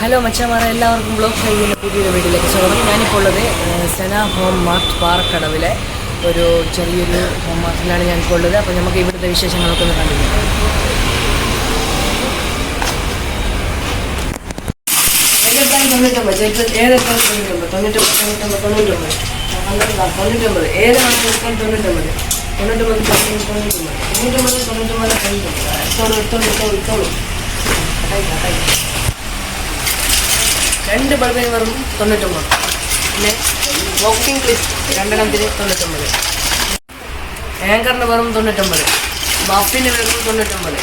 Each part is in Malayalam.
ഹലോ മച്ചാമാരെ, എല്ലാവർക്കും ബ്ലോഗ് ഫൈവിൻ്റെ പുതിയൊരു വീഡിയോയിലേക്ക് സ്വാഗതം. ഞാനിപ്പോൾ ഉള്ളത് സെന ഹോം മാർട്ട് പാറക്കടവിലെ ഒരു ചെറിയൊരു ഹോം മാർട്ടിലാണ് ഞാനിപ്പോൾ ഉള്ളത്. അപ്പോൾ നമുക്ക് ഇവിടുത്തെ വിശേഷങ്ങളൊക്കെ ഒന്ന് കണ്ടിരിക്കാം. ഏതെടുത്താലും 99, ഏതെടുത്താലും 99, 99, 99, 99, ഏത് കണക്കെടുത്താലും 99, 99, 99. രണ്ട് ബൾബിന് വെറും 99. പിന്നെ ബോക്സിംഗ് ക്ലിപ്പ് രണ്ടെണ്ണത്തിന് 99, ആങ്കറിന് വെറും 99, ബഫിന് വെറും 99,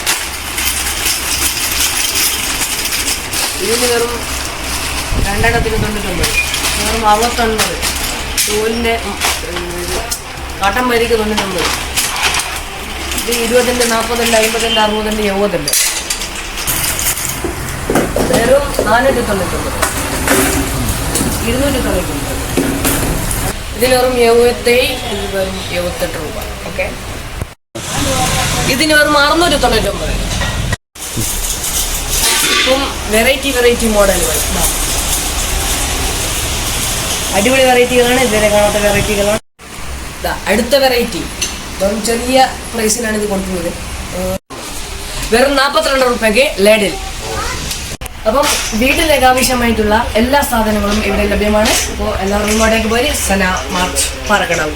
ഇതിന് വെറും രണ്ടെണ്ണത്തിന് 99, വെറും 69, ടൂലിൻ്റെ കാട്ടൻ വരിക്ക് 99, ഇത് 20, 40, 50, 60, 70, വെറും 499, 299, ഇതിന് വെറും 77, ഇത് വെറും 78 രൂപ. ഓക്കെ, ഇതിന് വെറും 699. ഇപ്പം വെറൈറ്റി മോഡലുകൾ, അടിപൊളി വെറൈറ്റികളാണ്, ഇതുവരെ കാണാത്ത വെറൈറ്റികളാണ്. അടുത്ത വെറൈറ്റി വെറും ചെറിയ പ്രൈസിനാണ് ഇത് കൊടുക്കുന്നത്. വെറും 42 രൂപയ്ക്ക് ലേഡിൽ. അപ്പം വീട്ടിലേക്ക് ആവശ്യമായിട്ടുള്ള എല്ലാ സാധനങ്ങളും ഇവിടെ ലഭ്യമാണ്. അപ്പോൾ എല്ലാവരും ഇങ്ങോട്ടേക്ക് പോയി സെന മാർട്ട് പാറക്കടവ്.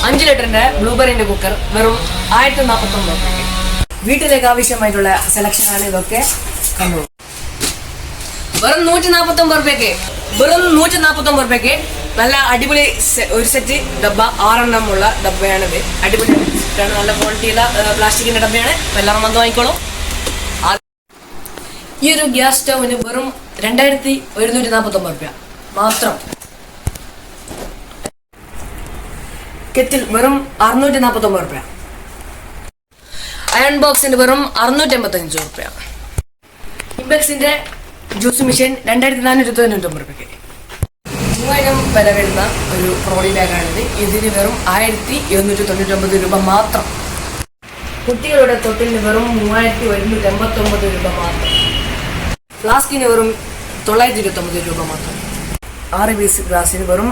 5 ലിറ്ററിൻ്റെ ബ്ലൂബെറിൻ്റെ കുക്കർ വെറും 1049 രൂപയ്ക്ക്. വീട്ടിലേക്ക് ആവശ്യമായിട്ടുള്ള സെലക്ഷനാണ് ഇതൊക്കെ. കണ്ടു, വെറും 149 രൂപയ്ക്ക്, വെറും 149 രൂപയ്ക്ക് നല്ല അടിപൊളി ഒരു സെറ്റ് ഡബ്ബ, 6 എണ്ണമുള്ള ഡബ്ബയാണിത്. അടിപൊളി സെറ്റാണ്, നല്ല ക്വാളിറ്റിയുള്ള പ്ലാസ്റ്റിക്കിൻ്റെ ഡബ്ബയാണ്. എല്ലാവരും വന്ന് വാങ്ങിക്കോളും. ഈ ഒരു ഗ്യാസ് സ്റ്റൗവിന് വെറും 2149 രൂപ മാത്രം. കെറ്റിൽ വെറും 649 രൂപ. അയൺ ബോക്സിന് വെറും 685 രൂപ. ഇംബെക്സിന്റെ ജ്യൂസ് മെഷീൻ 2499 രൂപയ്ക്ക്. 3000 വില വരുന്ന ഒരു ട്രോളി ബാഗാണിത്. ഇതിന് വെറും 1799 രൂപ മാത്രം. കുട്ടികളുടെ തൊട്ടിലിന് വെറും 3189 രൂപ മാത്രം. ഫ്ലാസ്കിന് വെറും 929 രൂപ മാത്രം. 6 പീസ് ഗ്ലാസ്സിന് വെറും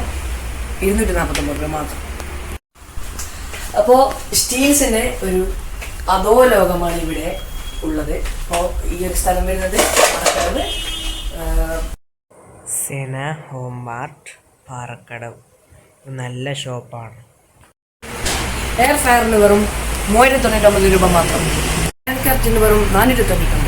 249 രൂപ മാത്രം. അപ്പോൾ സ്റ്റീൽസിൻ്റെ ഒരു അധോലോകമാണ് ഇവിടെ ഉള്ളത്. അപ്പോൾ ഈ ഒരു സ്ഥലം വരുന്നത് Parakkadavu Senna home mart Parakkadavu. നല്ല ഷോപ്പാണ്. എയർ ഫയറിന് വെറും 3099 രൂപ മാത്രം. എയർ ക്രാഫ്റ്റിന് വെറും 499.